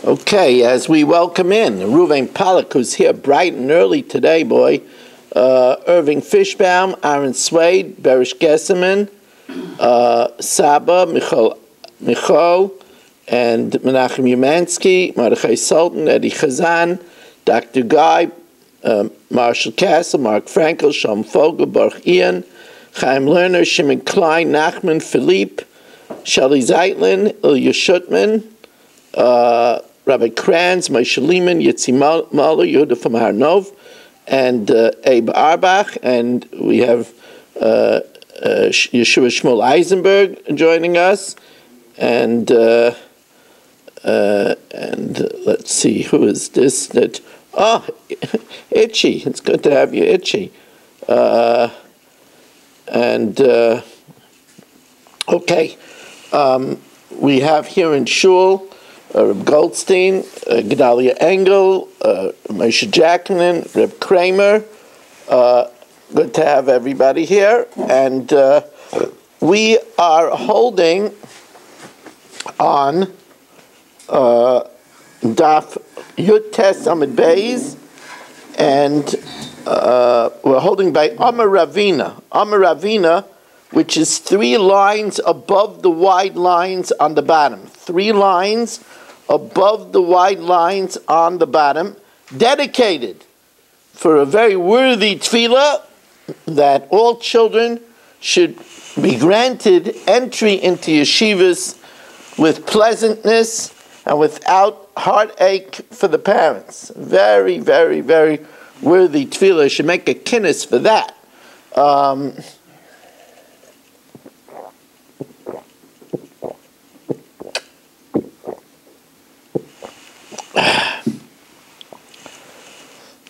Okay, as we welcome in Ruvain Pollack, who's here bright and early today, boy. Irving Fishbaum, Aaron Swade, Berish Gesseman, Saba, Michal, and Menachem Umansky, Mordechai Sultan, Eddie Chazan, Dr. Guy, Marshall Castle, Mark Frankel, Shom Fogel, Baruch Ian, Chaim Lerner, Shimon Klein, Nachman, Philippe, Shelley Zeitlin, Ilya Shutman, Rabbi Kranz, Moshe Lehman, Yitzi Mahler, Yehuda from Har Nov, and Abe Arbach, and we have Yeshua Shmuel Eisenberg joining us, and let's see, who is this? Itchy. It's good to have you, Itchy. Okay, we have here in Shul Reb Goldstein, Gedalia Engel, Moshe Jacqueline, Reb Kramer. Good to have everybody here. And we are holding on Daf Yud Tes Amid Beis, and we're holding by Amar Ravina. Amar Ravina, which is 3 lines above the wide lines on the bottom. 3 lines above the wide lines on the bottom, dedicated for a very worthy tefillah that all children should be granted entry into yeshivas with pleasantness and without heartache for the parents. Very, very, very worthy tefillah. Should make a kinnis for that.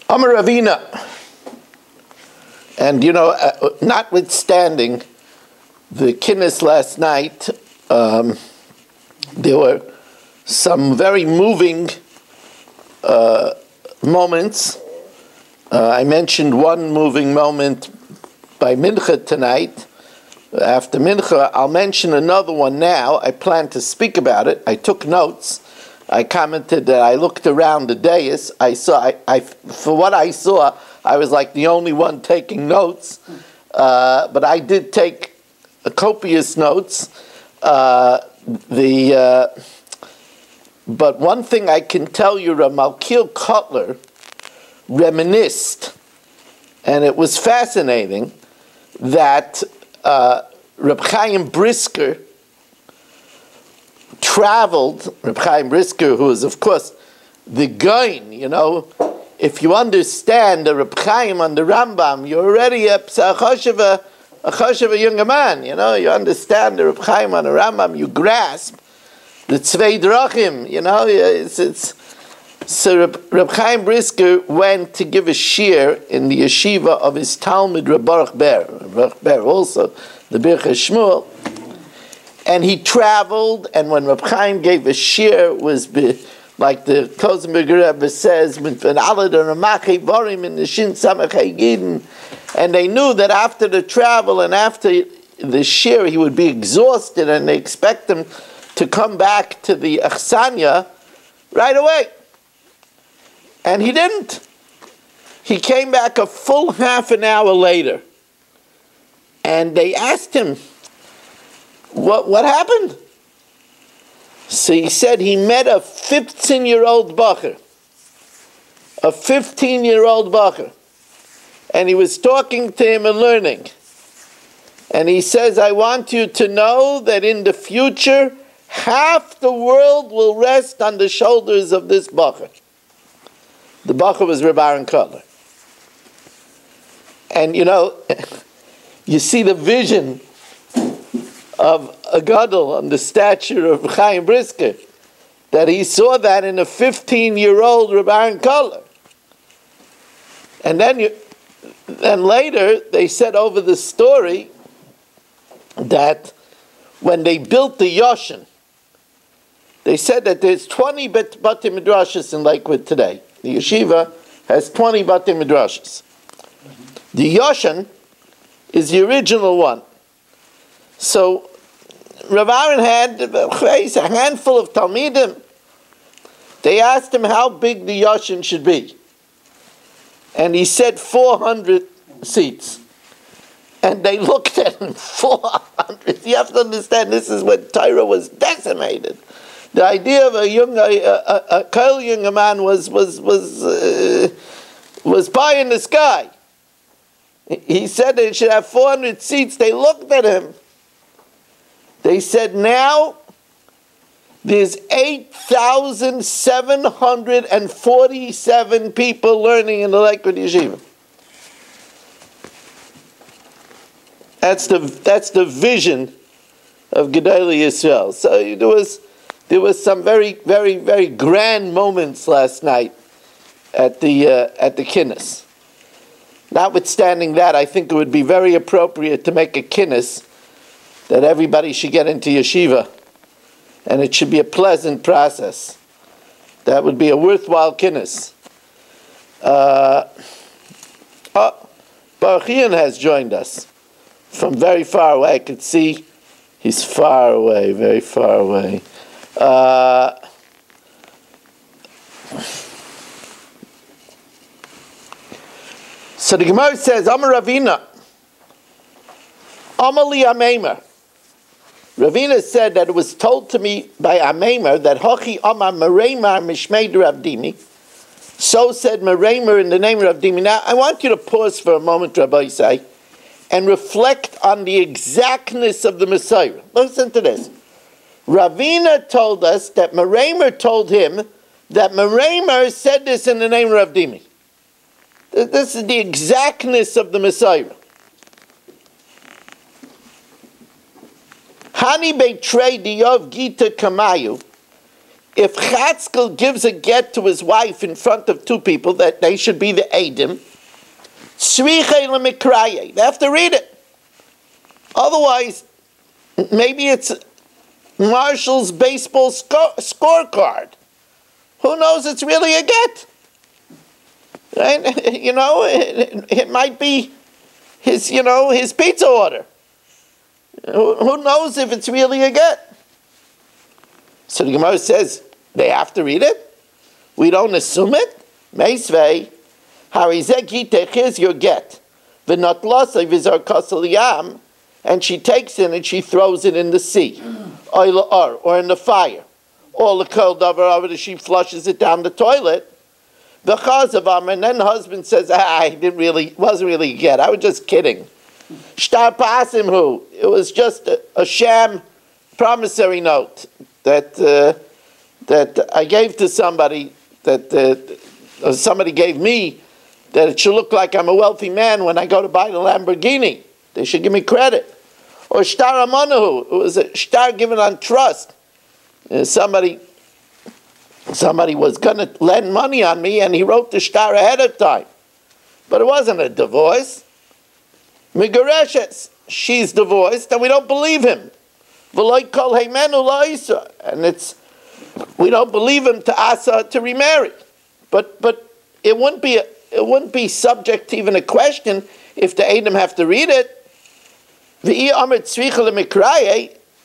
Amar Ravina, and notwithstanding the kinnis last night, there were some very moving moments. I mentioned one moving moment by Mincha tonight. After Mincha, I'll mention another one now. I plan to speak about it. I took notes. I commented that I looked around the dais. For what I saw, I was like the only one taking notes. But I did take copious notes. But one thing I can tell you, Malkiel Cutler reminisced, and it was fascinating, that Reb Chaim Brisker traveled, Reb Chaim Brisker, who is, of course, the Gaon, if you understand the Reb Chaim on the Rambam, you're already a choshev younger man, you understand the Reb Chaim on the Rambam, you grasp the Tzvei Drachim, So Reb Chaim Brisker went to give a shir in the yeshiva of his Talmud, Reb Baruch Ber. Baruch Ber also, the Birchei Shmuel. And he traveled, and when Reb Chaim gave a shir, was like the Kozenberger Rebbe says, and they knew that after the travel and after the shir, he would be exhausted, and they expect him to come back to the Achsanya right away. And he didn't. He came back a full half an hour later. And they asked him, what happened? So he said he met a 15-year-old bacher. A 15-year-old bacher. And he was talking to him and learning. And he says, I want you to know that in the future, half the world will rest on the shoulders of this bacher. The bacher was Reb Aaron Cutler. And you see the vision of a gadol on the stature of Chaim Brisker, that he saw that in a 15-year-old Reb Aaron Cutler. And then later they said over the story that when they built the Yoshin, they said that there's 20 Batei Midrashos in Lakewood today. The yeshiva has 20 Batei Midrashos. The Yoshin is the original one. So Rav Aaron had a handful of Talmidim, They asked him how big the Yashin should be. And he said 400 seats. And they looked at him, 400. You have to understand, this is when Torah was decimated. The idea of a Kol younger man was pie in the sky. He said they should have 400 seats. They looked at him. They said, now there's 8,747 people learning in the Lakewood Yeshiva. That's the vision of Gedolei Yisrael. So there was some very, very, very grand moments last night at the kinnis. Notwithstanding that, I think it would be very appropriate to make a kinnis that everybody should get into yeshiva, and it should be a pleasant process. That would be a worthwhile kinnis. Baruch Ian has joined us from very far away. I could see he's far away, very far away. So the Gemara says, Amar Ravina, Amali Ameimer. Ravina said that it was told to me by Ameimer that Hochi Amar Mereimar Mishmei Ravdimi. So said Mereimer in the name of Ravdimi. Now, I want you to pause for a moment, Rabbi Isai, and reflect on the exactness of the Messiah. Listen to this. Ravina told us that Mereimer told him that Mereimer said this in the name of Ravdimi. This is the exactness of the Messiah. Hani betrayed the Yov Gita Kamayu. If Chatzkel gives a get to his wife in front of two people, that they should be the Eidim, they have to read it. Otherwise, maybe it's Marshall's baseball scorecard. Who knows? It's really a get. Right? It might be his pizza order. Who knows if it's really a get? So the Gemara says they have to read it. We don't assume it. Meisvei, harizeh gitech, here's your get. V'notlasei v'zar kasel yam, and she takes it and she throws it in the sea, or in the fire. Or the kol davar, she flushes it down the toilet. The chazav, and then the husband says, I wasn't really a get. I was just kidding. Shtar pasim hu. It was just a sham promissory note that I gave to somebody, that somebody gave me, that it should look like I'm a wealthy man when I go to buy the Lamborghini. They should give me credit. Or shtar amanahu. It was a shtar given on trust. Somebody was going to lend money on me, and he wrote the shtar ahead of time. But it wasn't a divorce. Migareshes, she's divorced, and we don't believe him. And we don't believe him to asa to remarry. But it wouldn't be subject to even a question if the Edom have to read it.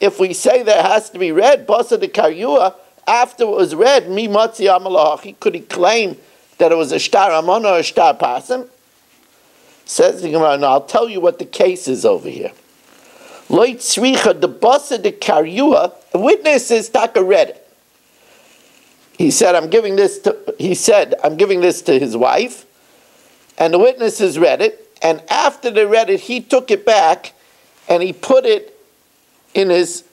If we say that it has to be read, basa de karyua, after it was read, mi matzi amalachi, could he claim that it was a shtar amona or a shtar pasim? Says the Gemara, now I'll tell you what the case is over here. Loit tzricha, the basa de karyua, the witness is taka read it. He said, I'm giving this to his wife, and the witnesses read it, and after they read it, he took it back and he put it in his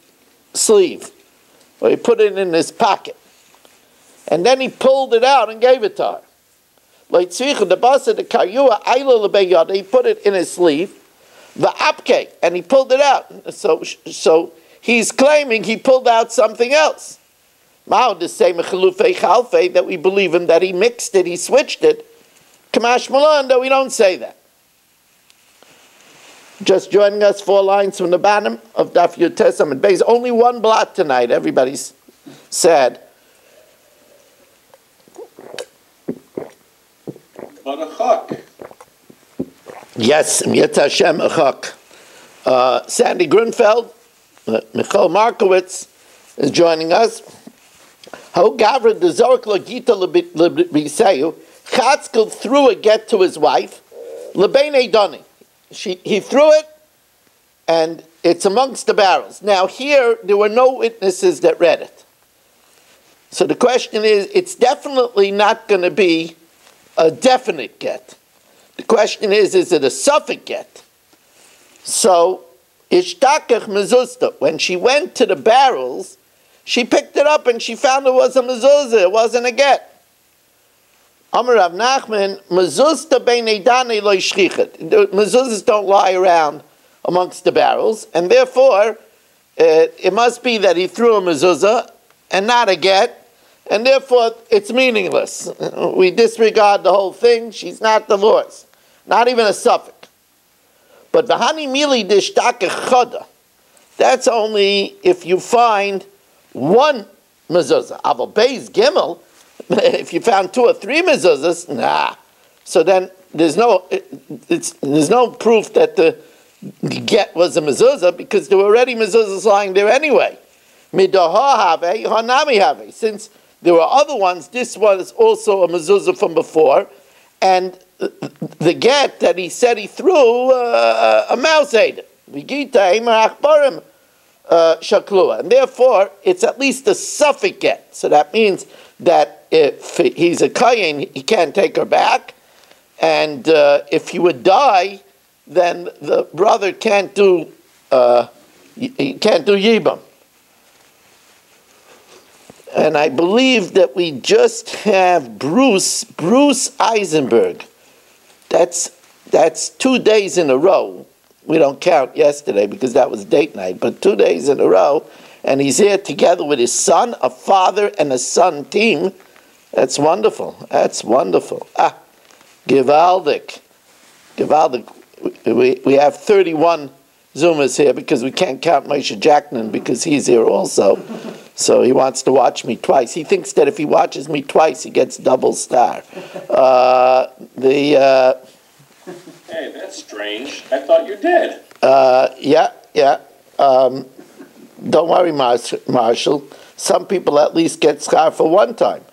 sleeve, or he put it in his pocket, and then he pulled it out and gave it to her. He put it in his sleeve, and he pulled it out. So he's claiming he pulled out something else. The same that we believe him, that he mixed it, he switched it. Kamash Malan, though we don't say that. Just joining us, 4 lines from the bottom of Daf Yutes Amud Beis. Only one blot tonight. Everybody's sad. But a chak. Yes, Yetz Hashem a chak. Sandy Grunfeld, Michael Markowitz is joining us. Ho gavra de zork lo gita lebiseyu. Chatzkel threw a get to his wife. Lebene doni. He threw it, and it's amongst the barrels. Now here, there were no witnesses that read it. So the question is, it's definitely not going to be a definite get. The question is it a suffix get? So, ishtakach mezuzah, when she went to the barrels, she picked it up and she found it was a mezuzah, it wasn't a get. Amar Rav Nachman, mezuzah beinei danei lo yishchichet. Mezuzahs don't lie around amongst the barrels, and therefore, it must be that he threw a mezuzah and not a get, and therefore it's meaningless. We disregard the whole thing. She's not divorced, not even a suffix. But v'hani mili dishtake choda. That's only if you find one mezuzah. Aval beis gimel. If you found 2 or 3 mezuzahs, nah. So then there's no proof that the get was a mezuzah, because there were already mezuzahs lying there anyway. Midaha have hanami have. Since there were other ones, this was also a mezuzah from before, and the get that he said he threw, a mouse ate it. And therefore, it's at least a suffix get. So that means that if he's a kayin, he can't take her back, and if he would die, then the brother can't do yibam. And I believe that we just have Bruce Eisenberg. That's 2 days in a row. We don't count yesterday because that was date night, but 2 days in a row, and he's here together with his son, a father and a son team. That's wonderful. That's wonderful. Gewaldig. We have 31 Zoomers here because we can't count Moshe Jackman because he's here also. So he wants to watch me twice. He thinks that if he watches me twice, he gets double star. Hey, that's strange. I thought you did. Yeah. Don't worry, Marshall. Some people at least get schar for one time.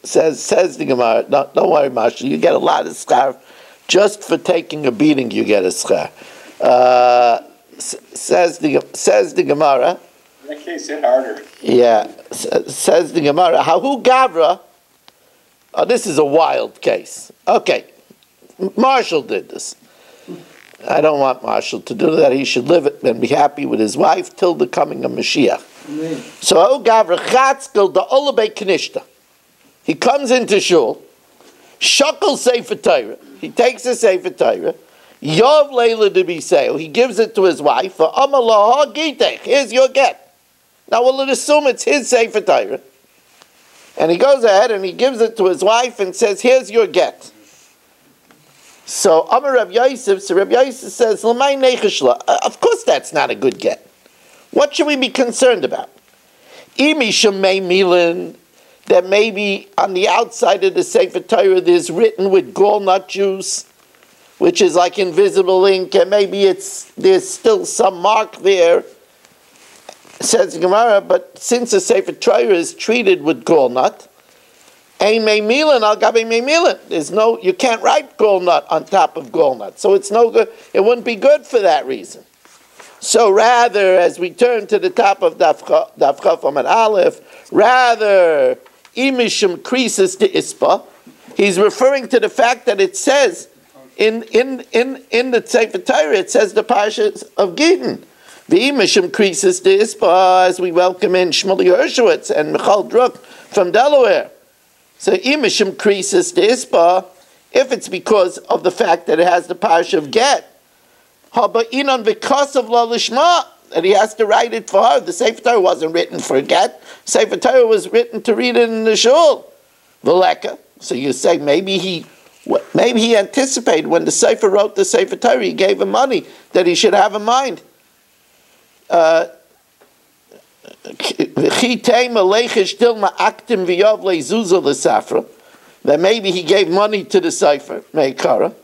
Says the Gemara. Don't worry, Marshall. You get a lot of schar. Just for taking a beating, you get a schar. Says the Gemara. In that case, hit harder. Yeah, says the Gemara. Hahu Gavra. Oh, this is a wild case. Okay, Marshall did this. I don't want Marshall to do that. He should live it and be happy with his wife till the coming of Mashiach. Amen. So Hahu Gavra Chatzkel da Olabei Knishta. He comes into shul, shakel Sefer Torah. He takes a Sefer Torah. Yov Leila de Biseo. He gives it to his wife. Here's your get. Now we'll assume it's his Sefer Torah. And he goes ahead and he gives it to his wife and says, here's your get. So Amar Rav Yosef, Rav Yosef says, of course that's not a good get. What should we be concerned about? Imi Shemei Milan, that maybe on the outside of the Sefer Torah there's written with gall nut juice, which is like invisible ink, and maybe there's still some mark there. Says Gemara, but since the Sefer Torah is treated with gall nut, ein meimilan al gabe meimilan. You can't write gall nut on top of gall nut, so it's no good. It wouldn't be good for that reason. So rather, as we turn to the top of Daf Chaf Amud Aleph, rather imishum krisis de ispa, he's referring to the fact that it says in the Sefer Torah, it says the parashas of Gittin. The imishum krisis de ispa, as we welcome in Shmuley Hershowitz and Michal Druk from Delaware. So imishum krisis de ispa, if it's because of the fact that it has the parasha of Get, Haba'inan v'kasav la lishma, that he has to write it for her. The Sefer Torah wasn't written for Get. Sefer Torah was written to read it in the shul. V'leka. So you say maybe he anticipated when the Sefer wrote the Sefer Torah, he gave him money that he should have in mind. That maybe he gave money to the Sefer Meikara.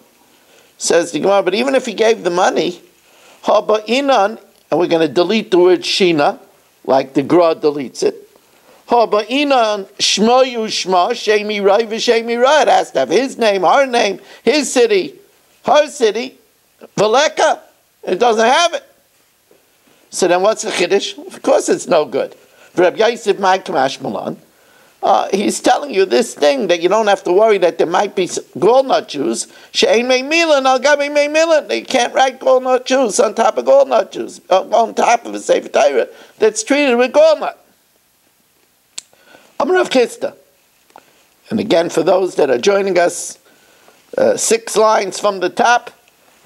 Says the Gemara, but even if he gave the money, Habainan, and we're going to delete the word Shina, like the Gra deletes it. Haba'inan shmoyu shma shemi rai v'shemi ra. It has to have his name, her name, his city, her city. Veleka, it doesn't have it. So then what's the chiddush? Of course it's no good. Reb Yosef Kamash Malan, he's telling you this thing that you don't have to worry that there might be Golnut Jews. She'ein mei milan al gabi mei milan. They can't write Golnut Jews on top of Golnut Jews, on top of a Sefer Torah that's treated with Golnut. Amar Rav Chisda. And again, for those that are joining us, 6 lines from the top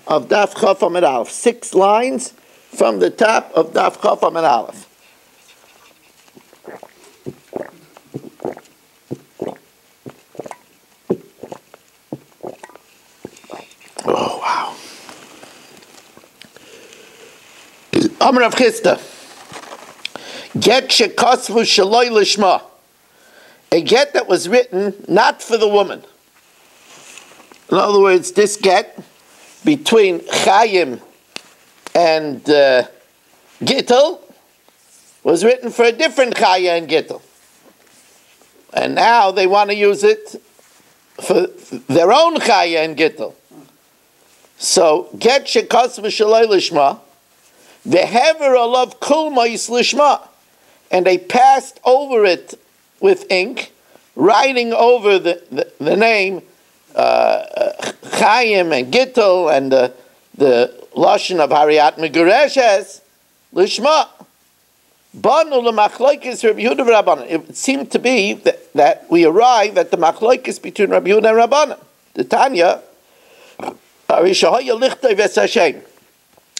of Daf Chaf Amid Aleph. 6 lines from the top of Daf Chaf Amid Aleph. Oh, wow. Amar Rav Chisda. Get shekasvu shaloi lishma. A get that was written not for the woman. In other words, this get between Chaim and Gittel was written for a different Chaya and Gittel. And now they want to use it for their own Chaya and Gittel. So, get shekas v'shaloi lishma, v'hever alav kol ma'is lishma, and they passed over it with ink, writing over the name Chaim and Gittel and the lashon of Hariyat Megureshes lishma. Banu l'machloikis Rabbi Yehuda v'Rabbanan. It seemed to be that we arrive at the machloikis between Rabbi Yehuda and Rabbanan. The Tanya,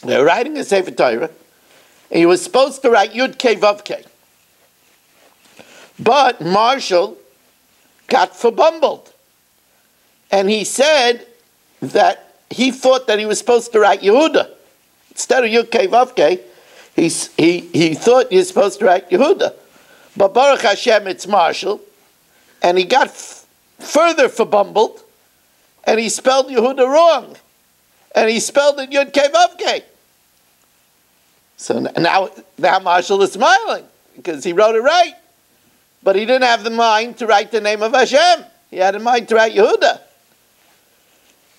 they were writing a Sefer Torah, and he was supposed to write Yud Kei Vav Kei. But Marshall got fabumbled. And he said that he thought that he was supposed to write Yehuda. Instead of Yud Kei Vav Kei, he thought you're supposed to write Yehuda. But Baruch Hashem, it's Marshall. And he got further fabumbled, and he spelled Yehuda wrong. And he spelled it Yud Kei Vav Kei. So now Marshall is smiling, because he wrote it right. But he didn't have the mind to write the name of Hashem. He had in mind to write Yehuda.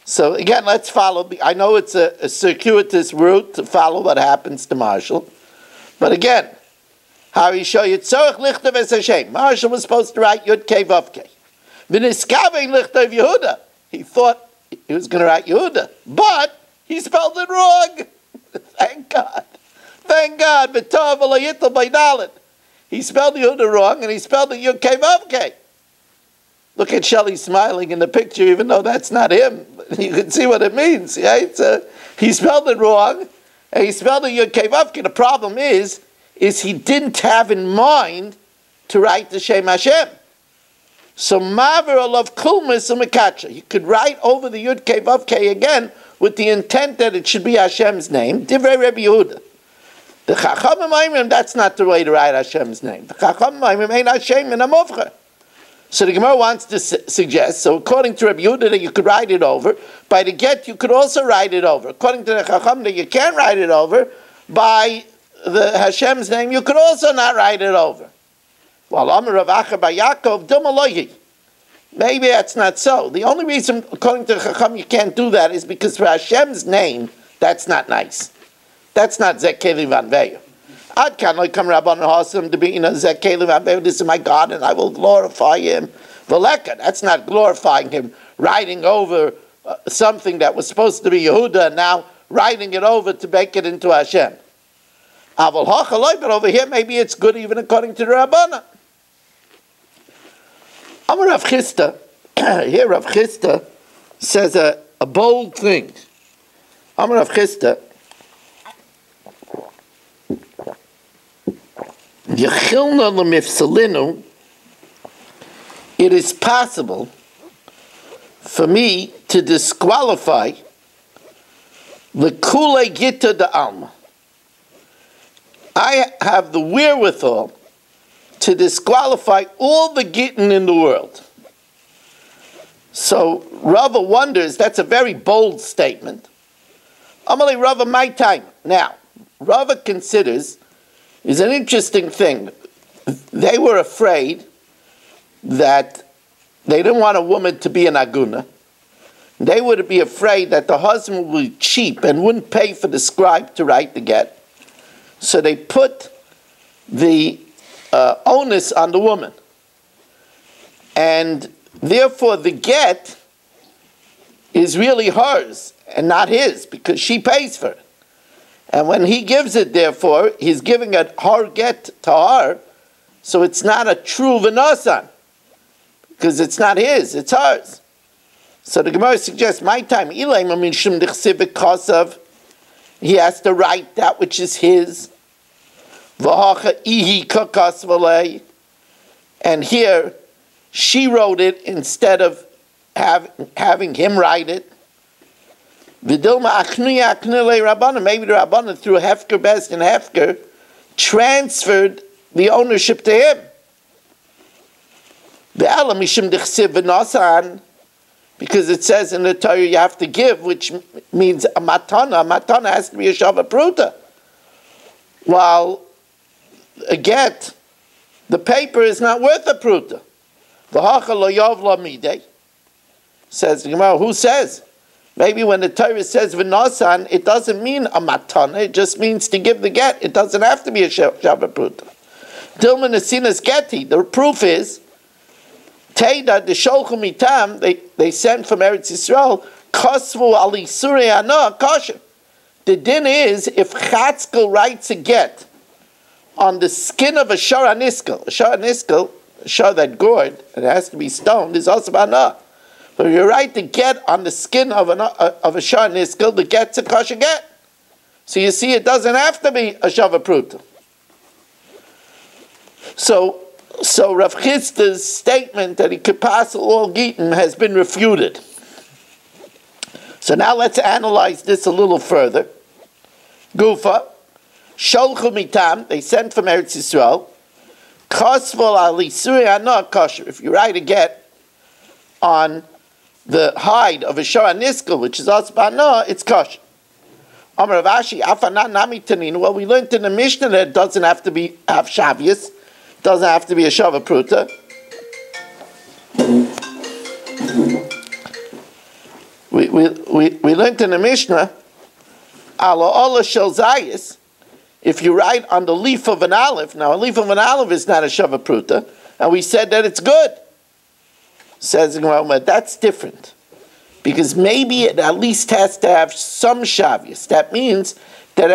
So again, let's follow. I know it's a circuitous route to follow what happens to Marshall. But again, how he show you tzorich lichtav es Hashem. Marshall was supposed to write Yud Kei Vav Kei. V'niskavein lichtav Yehuda. He thought he was going to write Yehuda. But he spelled it wrong. Thank God. Thank God. V'tov v'lo yitel b'dalet. He spelled Yehuda wrong, and he spelled it Yud Kei Vav Kei. Look at Shelley smiling in the picture, even though that's not him. You can see what it means. Right? So he spelled it wrong, and he spelled it Yud Kei Vav Kei. The problem is he didn't have in mind to write the Shem Hashem. So Maver alav kulmis umekacha. You could write over the Yud Kei Vav Kei again with the intent that it should be Hashem's name. Divrei Rabbi Yehuda. The Chachamim Aimrim, that's not the way to write Hashem's name. The Chachamim Aimrim ain't Hashem in a Movcha. So the Gemara wants to suggest, so according to Rabbi Yehuda, that you could write it over. By the get, you could also write it over. According to the Chacham, that you can't write it over. By the Hashem's name, you could also not write it over. Well, Amar Rav Acha bar Yaakov, Dumalohi. Maybe that's not so. The only reason, according to the Chacham, you can't do that is because for Hashem's name, that's not nice. That's not Zekeli Van Veyu. Ad kan lo come Rabban Hasim to be Zekeli Van Veyu. This is my God, and I will glorify Him. Veleka, that's not glorifying Him. Writing over something that was supposed to be Yehuda, and now writing it over to make it into Hashem. Aval hachaloi, but over here maybe it's good even according to the Rabbana. Amar Rav Chisda. Here Rav Chisda says a bold thing. Amar Rav Chisda. It is possible for me to disqualify the Kule Gita de Alma. I have the wherewithal to disqualify all the Gittin in the world. So Rava wonders, that's a very bold statement. Amalei Rava, my time. Now, Rava considers is an interesting thing. They were afraid that they didn't want a woman to be an aguna. They would be afraid that the husband would be cheap and wouldn't pay for the scribe to write the get. So they put the onus on the woman. And therefore the get is really hers and not his, because she pays for it. And when he gives it, therefore, he's giving it her get to her, so it's not a true v'nosan, because it's not his, it's hers. So the Gemara suggests, my time, he has to write that which is his. And here, she wrote it instead of having him write it. Maybe the Rabbanan, through Hefker Best and Hefker, transferred the ownership to him. Because it says in the Torah you have to give, which means a matana. A matana has to be a shava pruta. While a get, the paper is not worth a pruta. Says the Gemara, who says? Maybe when the Torah says v'nosan, it doesn't mean a matana, it just means to give the get. It doesn't have to be a shava pruta. Dilman asinas geti, the proof is, Teda the sholchu mitam, they sent from Eretz Yisrael, kosvu ali surei ana kosher. The din is, if Chatzkel writes a get on the skin of a shor aniskel, a shor that gored, and it has to be stoned, is also bana. But if you write the get on the skin of a shor aniskel, the get's a kosher get. So you see, it doesn't have to be a shava pruta. So Rav Chisda's statement that he could pass all Gittin has been refuted. So now let's analyze this a little further. Gufa, Sholchu mitam, they sent from Eretz Yisrael. Kosvol ali suri ana kosher. If you write a get on the hide of a shor aniskel, which is asbana, it's kosher. Amar Rav Ashi, afanan nami tanin. Well, we learned in the Mishnah that it doesn't have to have shavius. Doesn't have to be a shava pruta. We learned in the Mishnah, ala ola shel zayis, if you write on the leaf of an olive, now a leaf of an olive is not a shava pruta, and we said that it's good. Says well, that's different, because maybe it at least has to have some shavius. That means that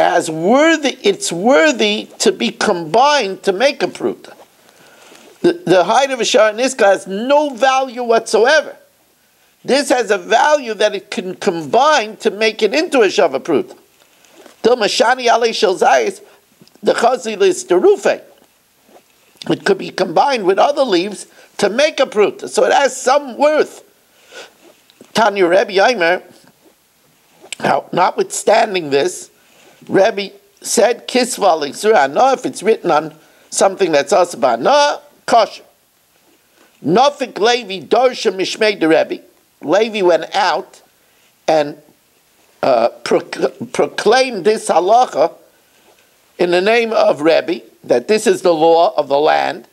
it's worthy to be combined to make a pruta. The hide of a shor niska has no value whatsoever. This has a value that it can combine to make it into a shava pruta. Till mashani alei shel zayis, the chazil is terufe. It could be combined with other leaves to make a pruta, so it has some worth. Tanya Rebbe Yomer, now notwithstanding this, Rebbe said, Kisva l'isura no, if it's written on something that's also no, kosher. Nofik Levi dorsha mishmei de Rebbe. Levi went out and proclaimed this halacha in the name of Rebbe, that this is the law of the land.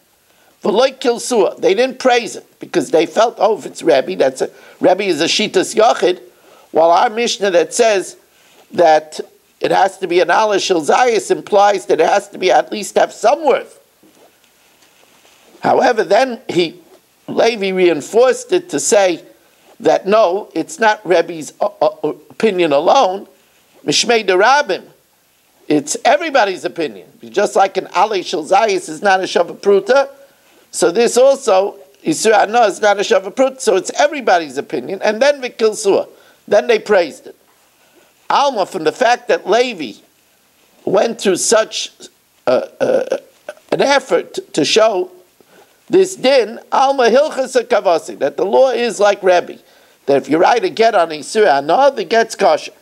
V'loy kilsua. They didn't praise it, because they felt, if it's Rebbe, Rebbe is a shitas yochid, while our Mishnah that says that it has to be an ala shel zayis implies that it has to be at least have some worth. However, then Levi reinforced it to say that no, it's not Rebbe's opinion alone. Mishmei de Rabbim, it's everybody's opinion. Just like an ala shel zayis is not a shava pruta, so this also Yisur Anah is not a shava pruta. So it's everybody's opinion. And then Vikil Suah, then they praised it. Alma, from the fact that Levi went through such an effort to show this din, Alma Hilchas Kavasi, that the law is like Rebbe, that if you write a get on Yisur Anah, the get's kosher.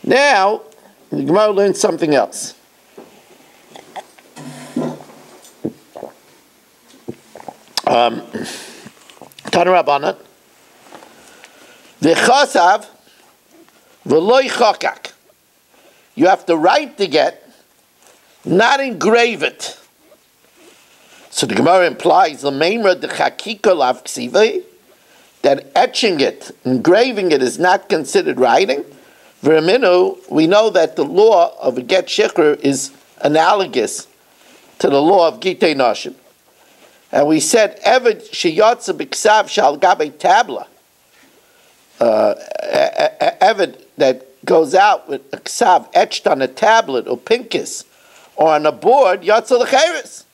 Now, the Gemara learns something else. Tanarabanat, the chasav v'loy chakak. You have to write the get, not engrave it. So the Gemara implies that etching it, engraving it, is not considered writing. V'raminu, we know that the law of a get shikr is analogous to the law of Gittin Daf. And we said, Eved sheyotza b'ksav shal gabe tabla. Eved that goes out with a ksav etched on a tablet or pinkis or on a board, yotza l'cheres.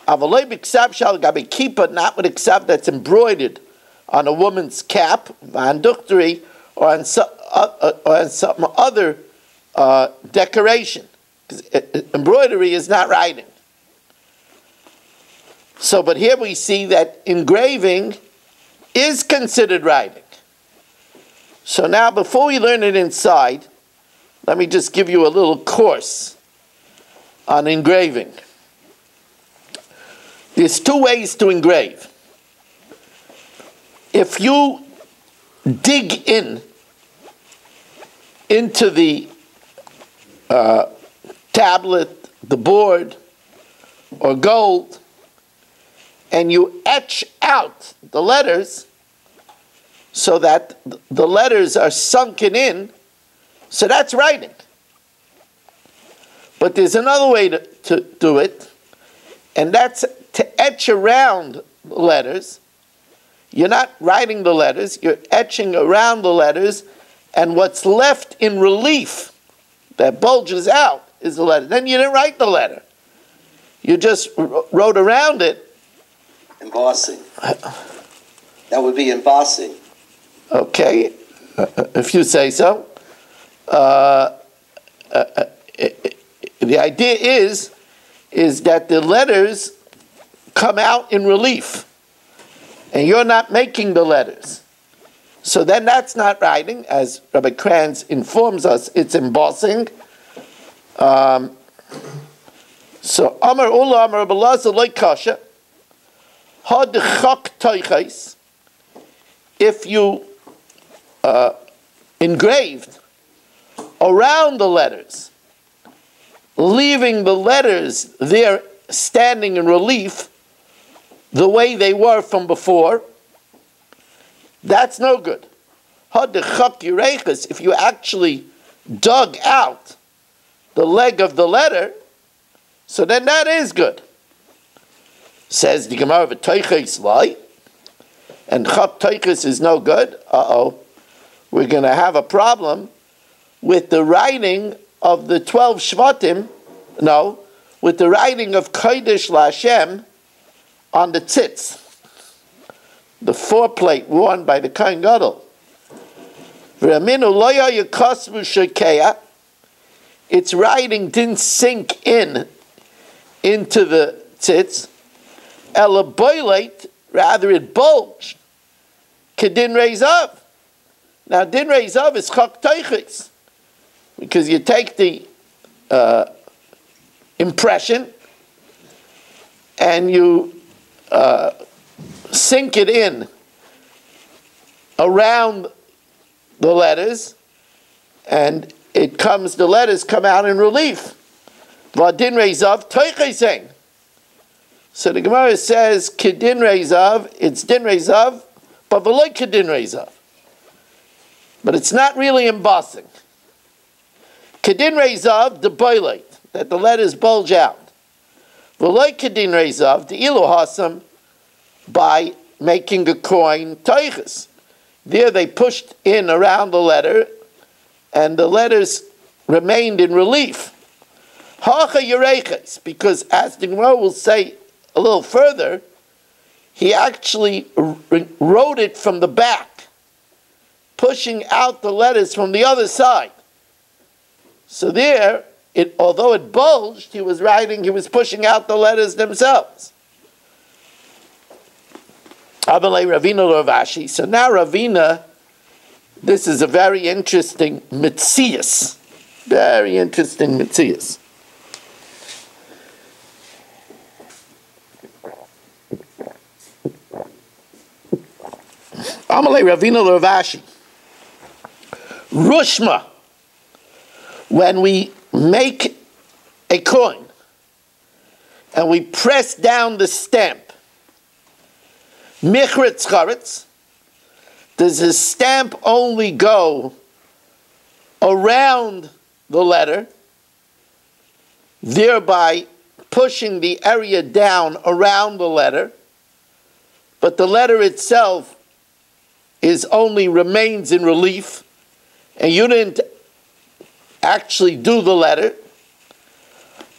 Avalei b'ksav shal gabe kippah, not with a ksav that's embroidered on a woman's cap, vanduchteri, or on some other decoration. Because embroidery is not writing. So, but here we see that engraving is considered writing. So now, before we learn it inside, let me just give you a little course on engraving. There's two ways to engrave. If you dig into the tablet, the board, or gold, and you etch out the letters so that the letters are sunken in, so that's writing. But there's another way to do it, and that's to etch around the letters. You're not writing the letters, you're etching around the letters, and what's left in relief that bulges out is the letter. Then you didn't write the letter. You just wrote around it. Embossing. That would be embossing. Okay, if you say so. The idea is that the letters come out in relief, and you're not making the letters. So then that's not writing, as Rabbi Kranz informs us, it's embossing. So Amar Ula Amar Rabbi Lazar Loi Kasha, if you engraved around the letters, leaving the letters there standing in relief the way they were from before, that's no good. If you actually dug out the leg of the letter, so then that is good. Says the Gemara, v'toiches lai, and chap toiches is no good. We're going to have a problem with the writing of the 12 Shvatim, with the writing of Kodesh LaHashem on the tzitz, the foreplate worn by the Kohen Gadol. V'raminu lo yakasvu shekeya, its writing didn't sink into the tzitz, ela boilate, rather it bulged. Kedin reizav. Now, din reizav is chak teichis, because you take the impression and you sink it in around the letters, and the letters come out in relief. V'adin reizav teichisein. So the Gemara says, kedin reizav, it's din reizav, but v'loy kedin reizav. But it's not really embossing. Kedin reizav, the boilate, that the letters bulge out. V'loy kedin reizav, the ilu hasam, by making a coin teiches. There they pushed in around the letter, and the letters remained in relief. Hacha yereches, because as the Gemara will say a little further, he actually wrote it from the back, pushing out the letters from the other side. So there, although it bulged, he was pushing out the letters themselves. Abalei Ravina Ravashi. So now Ravina, this is a very interesting mitzias. Very interesting mitzias. Amalei Ravina Ravashi. Rushma, when we make a coin and we press down the stamp, michritz charetz, does the stamp only go around the letter, thereby pushing the area down around the letter, but the letter itself only remains in relief, and you didn't actually do the letter?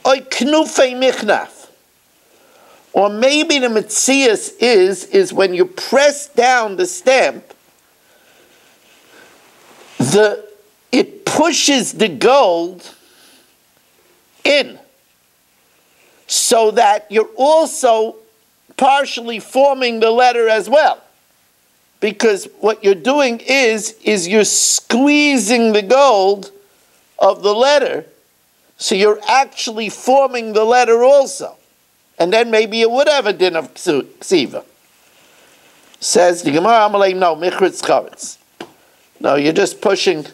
Oy knufei michnaf. Or maybe the metzias is when you press down the stamp, it pushes the gold in, so that you're also partially forming the letter as well. Because what you're doing is you're squeezing the gold of the letter, so you're actually forming the letter also. And then maybe it would have a din of ksiva. Says the Gemara, Amalei, no, michritz charetz. No, you're just pushing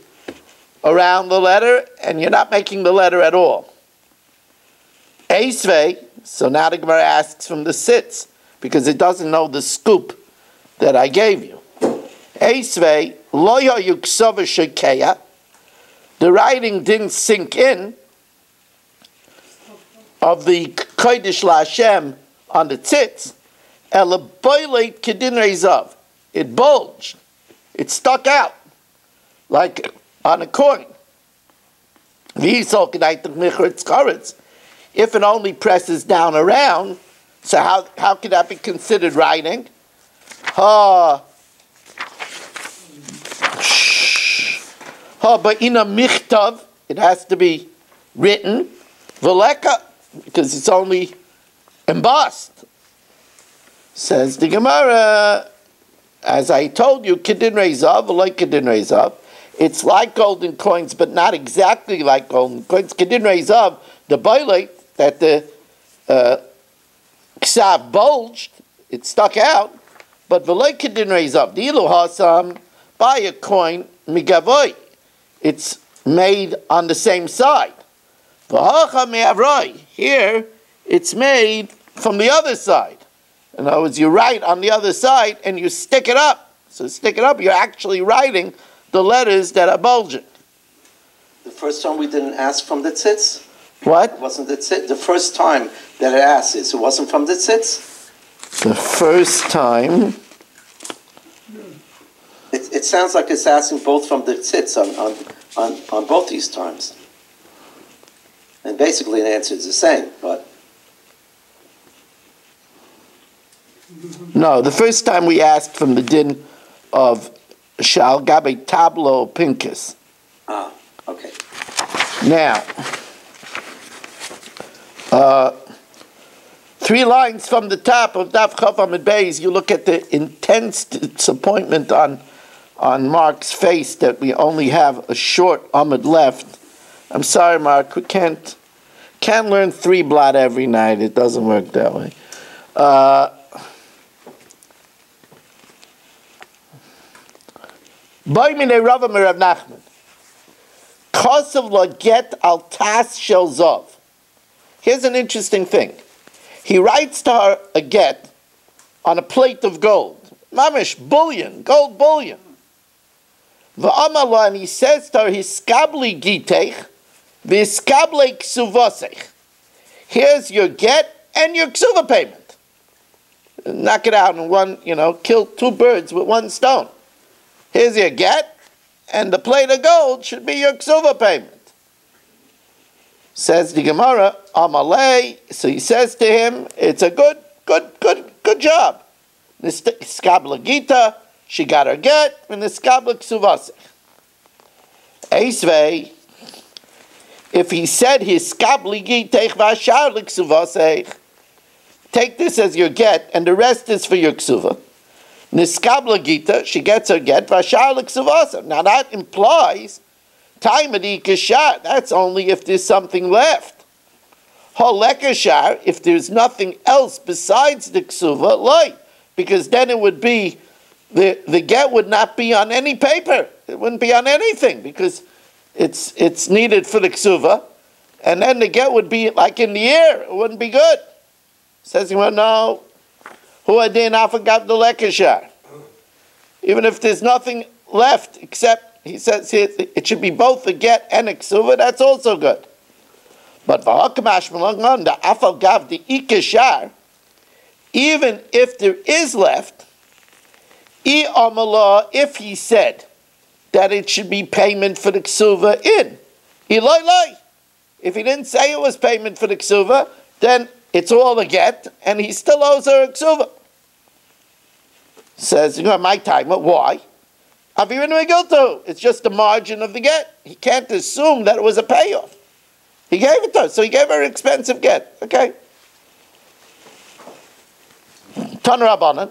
around the letter, and you're not making the letter at all. Eisvei, so now the Gemara asks from the sitz, because it doesn't know the scoop that I gave you. Eisvei, lo yuksava shekeya, the writing didn't sink in of the Kodesh LaHashem on the tzitz, ela boileit kedin reizav. It bulged. It stuck out like on a coin. If it only presses down around, so how could that be considered writing? But in a michtav, it has to be written, veleka, because it's only embossed. Says the Gemara, as I told you, kedin reizav, like kedin reizav. It's like golden coins, but not exactly like golden coins. Kedin reizav, the boilate, that the ksav bulged, it stuck out, but velay kedin reizav, the ilu hasam, buy a coin, migavoy, it's made on the same side. Here, it's made from the other side. In other words, you write on the other side and you stick it up. So stick it up, you're actually writing the letters that are bulging. The first time we didn't ask from the tzitz? What? It wasn't the tzitz. The first time that it asked it wasn't from the tzitz? The first time... It sounds like it's asking both from the tzitz on both these times. And basically the answer is the same, but... No, the first time we asked from the din of Shal Gabe Tablo Pinkus. Ah, okay. Now, 3 lines from the top of Daf Chav Amud Beis, you look at the intense disappointment on Mark's face that we only have a short Amud left. I'm sorry, Mark, we can't learn 3 blot every night. It doesn't work that way. Boimine Rava Merav Nachman. Kosav lo get al tas shel zov. Here's an interesting thing. He writes to her a get on a plate of gold. Mamish, bullion, gold bullion. V'amalo, and he says to her, hiskabli giteich, v'iskabli ksuvosech. Here's your get and your ksuva payment. Knock it out in one, kill 2 birds with 1 stone. Here's your get, and the plate of gold should be your ksuva payment. Says the Gemara, Amalei, so he says to him, it's a good job. Niskabla gita, she got her get, and niskabla ksuvasech. Eisvei, if he said his skabli giteich v'ashar l'ksuvasech, take this as your get, and the rest is for your ksuva. Niskabla gita, she gets her get, v'ashar l'ksuvasech. Now that implies taimadi kashar, that's only if there's something left. Holekashar, if there's nothing else besides the ksuva, loy, because then it would be, the get would not be on any paper. It wouldn't be on anything, because it's needed for the ksuva, and then the get would be like in the air. It wouldn't be good. Says he, well, no. Hu adin afagav the lekashar. Even if there's nothing left except, he says here, it should be both a get and a ksuva, that's also good. But the afagav the ikashar, even if there is left, if he said that it should be payment for the ksuva in, if he didn't say it was payment for the ksuva, then it's all a get, and he still owes her a ksuva. Says, my time, why? It's just the margin of the get. He can't assume that it was a payoff. He gave it to her, so he gave her an expensive get. Okay. Tan Rabbanan.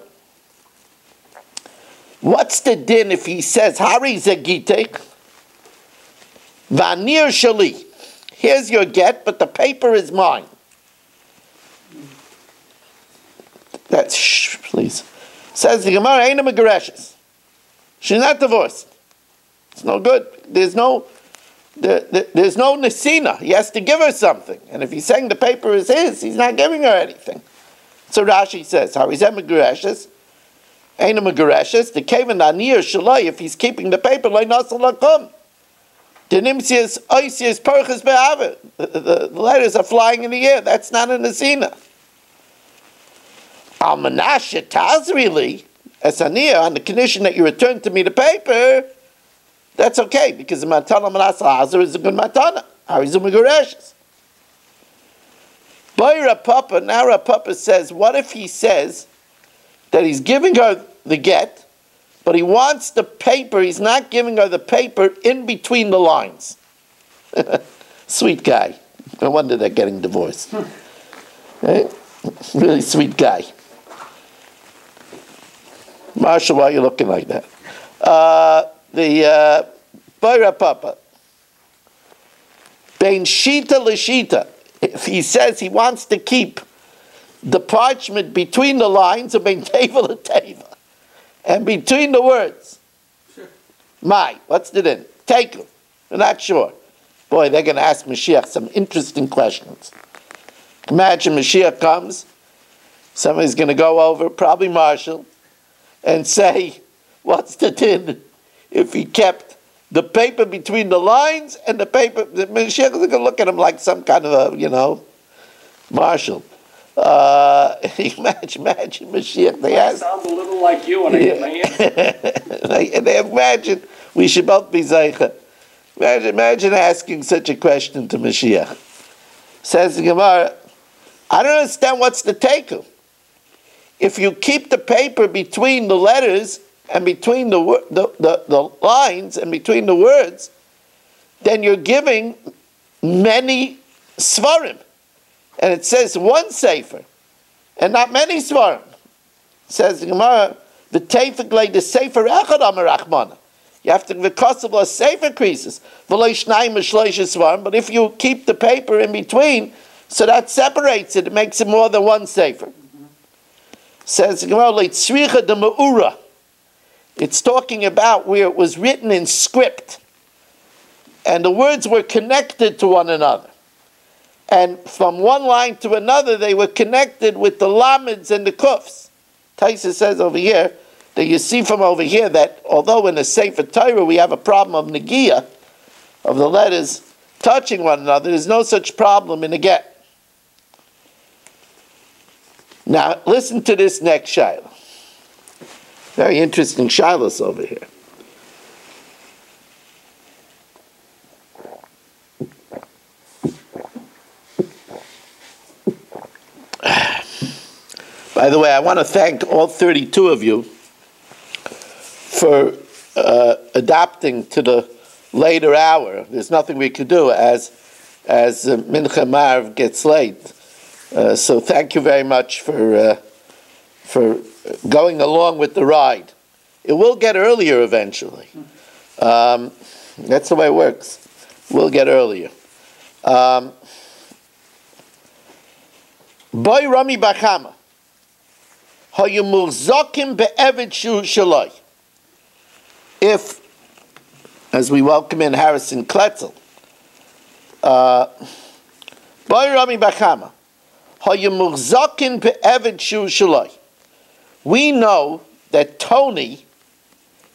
What's the din if he says, Hari zegitek, vanir shali. Here's your get, but the paper is mine. That's, please. Says the Gemara, ain't a megareshes. She's not divorced. It's no good. There's no nesina. He has to give her something. And if he's saying the paper is his, he's not giving her anything. So Rashi says, how is that megareshes? Ain't a megareshes. The kaven anir shalai, if he's keeping the paper, like nasal lakum. The nimsias oisias perches be'avet. The letters are flying in the air. That's not a nesina. Al Menashe Tazrili, as Aniyah, on the condition that you return to me the paper, that's okay, because the Matana Manasa Hazar is a good Matana. Harizum Gureshes. Bayra Papa, now Rav Papa says, what if he says that he's giving her the get, but he wants the paper, he's not giving her the paper in between the lines? Sweet guy. No wonder they're getting divorced. Right? Really sweet guy. Marshall, why are you looking like that? The Bayra Papa. Bein Shita L'Shita. If he says he wants to keep the parchment between the lines, of Bein Teva L'Teva, and between the words. Sure. What's the din? Take them. We're not sure. Boy, they're going to ask Mashiach some interesting questions. Imagine Mashiach comes, somebody's going to go over, probably Marshall, and say, what's the din if he kept the paper between the lines and the paper? The Mashiach is going to look at him like some kind of a, Marshall. Imagine Mashiach. They ask, sound a little like you when I get my hand. They imagine we should both be Zeicha. Imagine asking such a question to Mashiach. Says the Gemara, I don't understand what's the takeoff. If you keep the paper between the letters and between the lines and between the words, then you're giving many svarim. And it says one sefer, and not many svarim. Says the Gemara, the tefik the sefer echad amarachmana. You have to the possible sefer creases. But if you keep the paper in between, so that separates it, it makes it more than one sefer. Says the Gemara, leitzricha de me'ura. It's talking about where it was written in script, and the words were connected to one another. And from one line to another, they were connected with the lamids and the kufs. Taisa says over here, that you see from over here that although in the Sefer Torah we have a problem of negiah, of the letters touching one another, there's no such problem in a get. Now, listen to this next shiloh. Very interesting shilohs over here. By the way, I want to thank all 32 of you for adapting to the later hour. There's nothing we could do as Mincha Marv gets late. So thank you very much for going along with the ride. It will get earlier eventually. That's the way it works. We'll get earlier. Boy Rami Bachama. If, as we welcome in Harrison Kletzel, Boy Rami Bachama. Hayamuzakin pe'evid shu shaloi. We know that Tony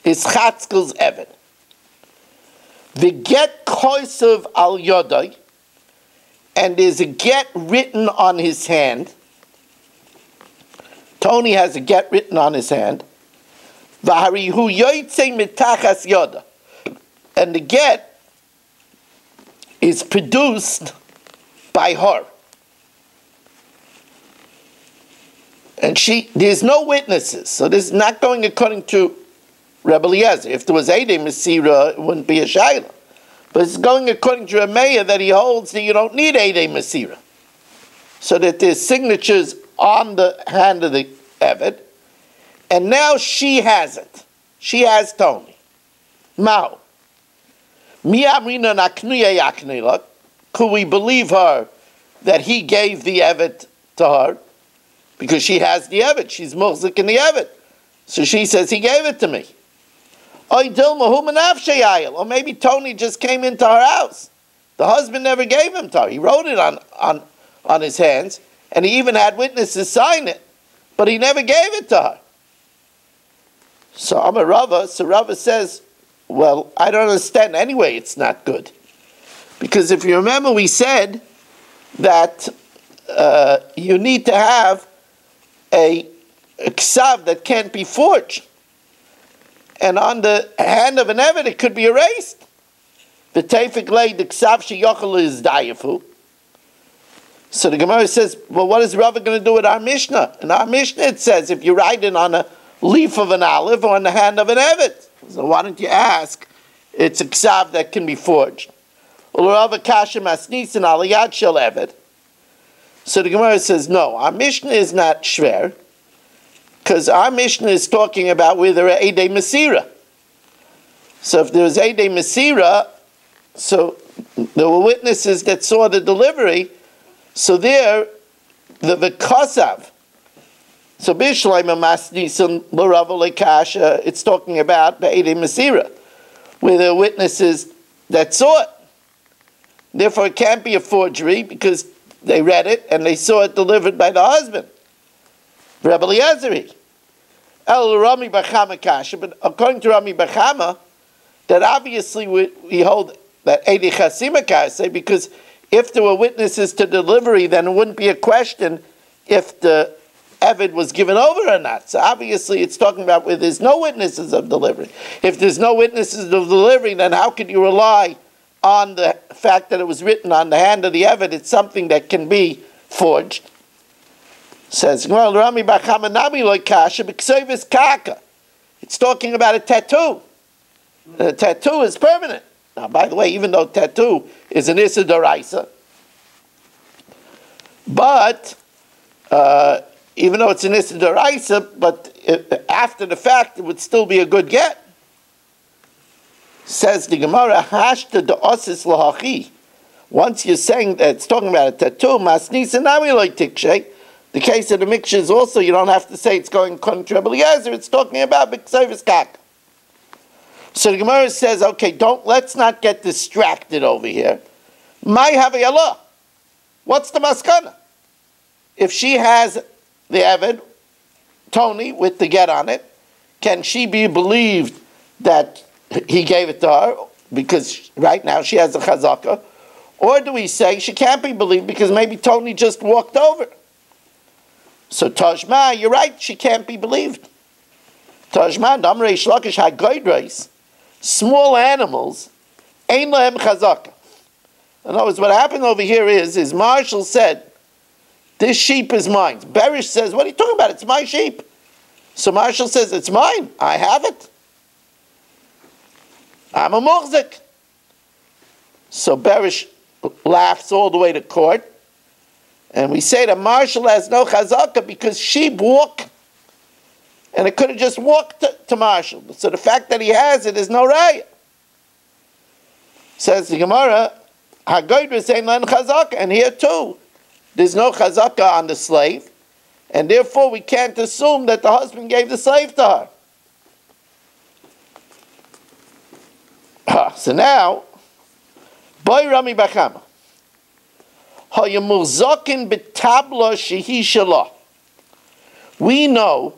is Chatzkel's Evid. The get koisav al yodai, and there's a get written on his hand. Tony has a get written on his hand. V'harihu yoytze mitachas yoda, and the get is produced by her. And there's no witnesses, so this is not going according to Rebbe Eliezer. If there was Eidei Mesira, it wouldn't be a Shaila. But it's going according to Rameya that he holds that you don't need Eidei Mesira. So that there's signatures on the hand of the Eved, and now she has it. She has Tony. Mao. Mi amrina naknuya yaknila. Could we believe her that he gave the Eved to her? Because she has the Eved. She's Muhzik in the Eved. So she says, he gave it to me. Or maybe Tony just came into her house. The husband never gave him to her. He wrote it on his hands, and he even had witnesses sign it, but he never gave it to her. So Rava says, well, I don't understand. Anyway, it's not good. Because if you remember, we said that you need to have a ksav that can't be forged. And on the hand of an Eved, it could be erased. The tefik lay the ksav sheyochel is dayafu. So the Gemara says, well, what is Rava going to do with our Mishnah? In our Mishnah, it says, if you write it on a leaf of an olive or on the hand of an Eved. So why don't you ask, it's a ksav that can be forged. Rava kashem asnisin aliyad shel Eved. So the Gemara says, no, our Mishnah is not shver, because our Mishnah is talking about where there are Eidei Mesira. So if there was Eidei Mesira, so there were witnesses that saw the delivery, so there, the V'kosav. So Bishleim Masnisan L'Rava L'Kasha, it's talking about the Eidei Mesira, where there are witnesses that saw it. Therefore it can't be a forgery, because they read it and they saw it delivered by the husband. Rebbe Eliezer. El Rami Bachama Kasha, but according to Rami Bachama, that obviously we hold that Eidei Chasima Kasha, because if there were witnesses to delivery, then it wouldn't be a question if the Eved was given over or not. So obviously it's talking about where there's no witnesses of delivery. If there's no witnesses of delivery, then how could you rely on the fact that it was written on the hand of the Eved? It's something that can be forged. Says, well, Rami Bachama Nami Loi Kasha B'Ksovis Kaka. It's talking about a tattoo. The tattoo is permanent. Now, by the way, even though tattoo is an Issa D'Oraisa, but even though it's an Issa D'Oraisa, but after the fact, it would still be a good get. Says the Gemara, Hashta D'Osis L'Hachi. Once you're saying that it's talking about a tattoo, Masnisa Nami Loi Tikshay. The case of the mixture is also, you don't have to say it's going according to Rebbe Eliezer, it's talking about B'Ksovis Kaka. So the Gemara says, okay, let's not get distracted over here. Mai Havayallah. What's the maskana? If she has the Eved, Tony, with the get on it, can she be believed that he gave it to her? Because right now she has a chazaka. Or do we say she can't be believed because maybe Tony just walked over? So Tajma, you're right, she can't be believed. Tajma, Damrei Shlakish HaGoydreis, small animals, Ein Lahem Chazaka. In other words, what happened over here is Marshall said, this sheep is mine. Berish says, what are you talking about? It's my sheep. So Marshall says, it's mine. I have it. I'm a muhzik. So Berish laughs all the way to court. And we say that Marshall has no chazaka because sheep walk. And it could have just walked to Marshall. So the fact that he has it is no raya. Says the Gemara, HaGoydra saying no chazaka. And here too, there's no chazaka on the slave. And therefore we can't assume that the husband gave the slave to her. So now, Boy Rami Bachama. Hayamurzakin betabla shehi shalah. We know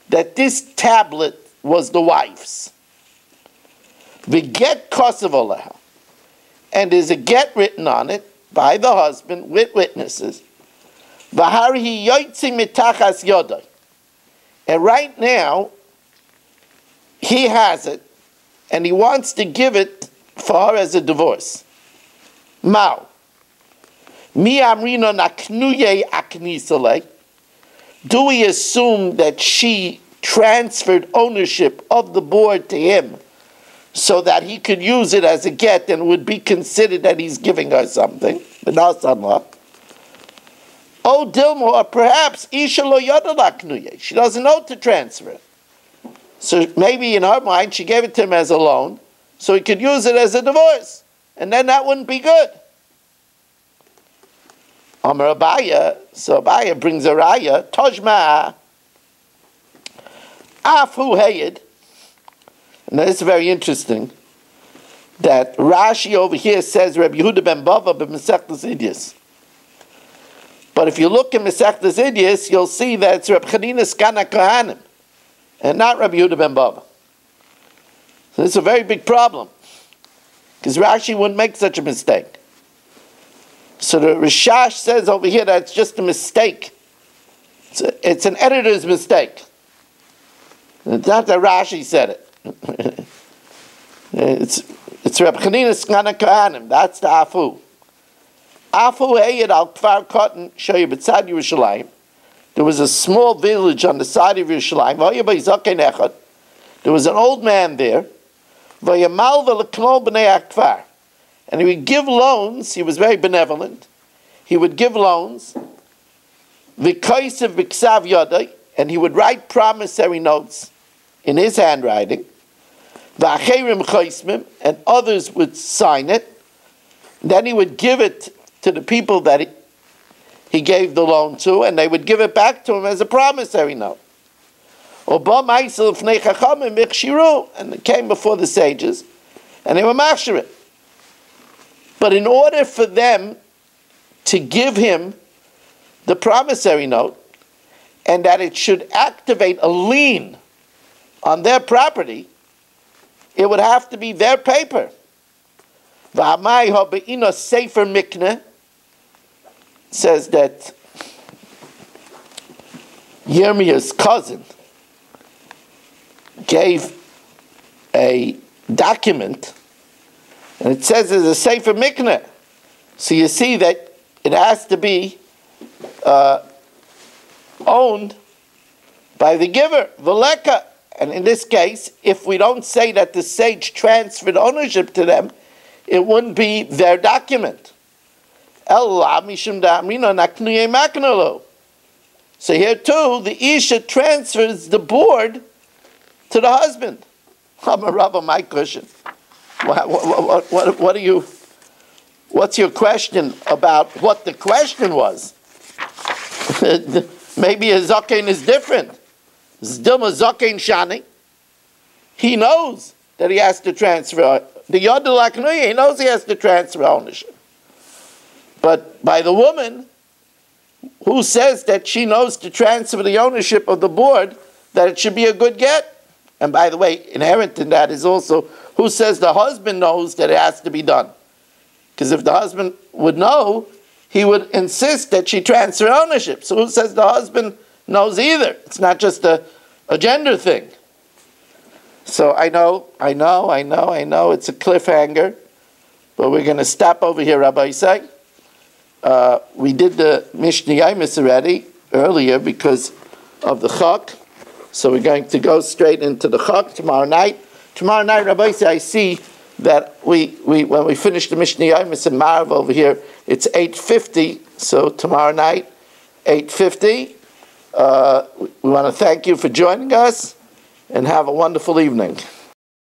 that this tablet was the wife's. The get kosev, and there's a get written on it by the husband with witnesses. V'harihi yoytzi mitachas yodai. And right now, he has it, and he wants to give it for her as a divorce. Mao. Mi amrino naknuye aknisale. Do we assume that she transferred ownership of the board to him so that he could use it as a get and would be considered that he's giving her something? Oh, Dilma, or perhaps Isha lo yodalaknuye. She doesn't know to transfer it. So maybe in her mind she gave it to him as a loan so he could use it as a divorce. And then that wouldn't be good. Amar Abaya, so Abaya brings a raya, Tojma, Afu Hayid. And it's very interesting that Rashi over here says Rabbi Yehuda ben Bava b'Masechtas Idyas. But if you look in Masechtas Idyas, you'll see that it's Rabbi Chanina Skana Kohanim, and not Rabbi Yehuda ben Bava. So this is a very big problem, because Rashi wouldn't make such a mistake. So the Rishash says over here that it's just a mistake. It's an editor's mistake. It's not that Rashi said it. It's Reb Chanina Skana Kohanim. That's the Afu. Afu Heyed al Kfar Cotton Shoyu B'tzad Yerushalayim. There was a small village on the side of Yerushalayim. There was an old man there. And he would give loans. He was very benevolent. He would give loans. And he would write promissory notes in his handwriting. And others would sign it. Then he would give it to the people that he gave the loan to, and they would give it back to him as a promissory note. And it came before the sages, and they were mashir it. But in order for them to give him the promissory note, and that it should activate a lien on their property, it would have to be their paper. Sefer Mikne says that Yirmiyah's cousin gave a document, and it says there's a Sefer Mikne. So you see that it has to be owned by the giver, Veleka. And in this case, if we don't say that the sage transferred ownership to them, it wouldn't be their document. So here too, the Isha transfers the board to the husband. My question. What are you? What's your question about what the question was? Maybe a zaken is different. Zdilma zaken shani. He knows that he has to transfer the yodel. He knows he has to transfer ownership. But by the woman who says that she knows to transfer the ownership of the board, that it should be a good get. And by the way, inherent in that is also who says the husband knows that it has to be done. Because if the husband would know, he would insist that she transfer ownership. So who says the husband knows either? It's not just a gender thing. So I know, it's a cliffhanger, but we're going to stop over here, Rabbi Isai. We did the Mishnah Yomis already earlier because of the Chok. So we're going to go straight into the Chok tomorrow night. Tomorrow night, Rabbi Isai, I see that we when we finish the Mishnah Yomis and Marav over here, it's 8:50. So tomorrow night, 8:50. We want to thank you for joining us and have a wonderful evening.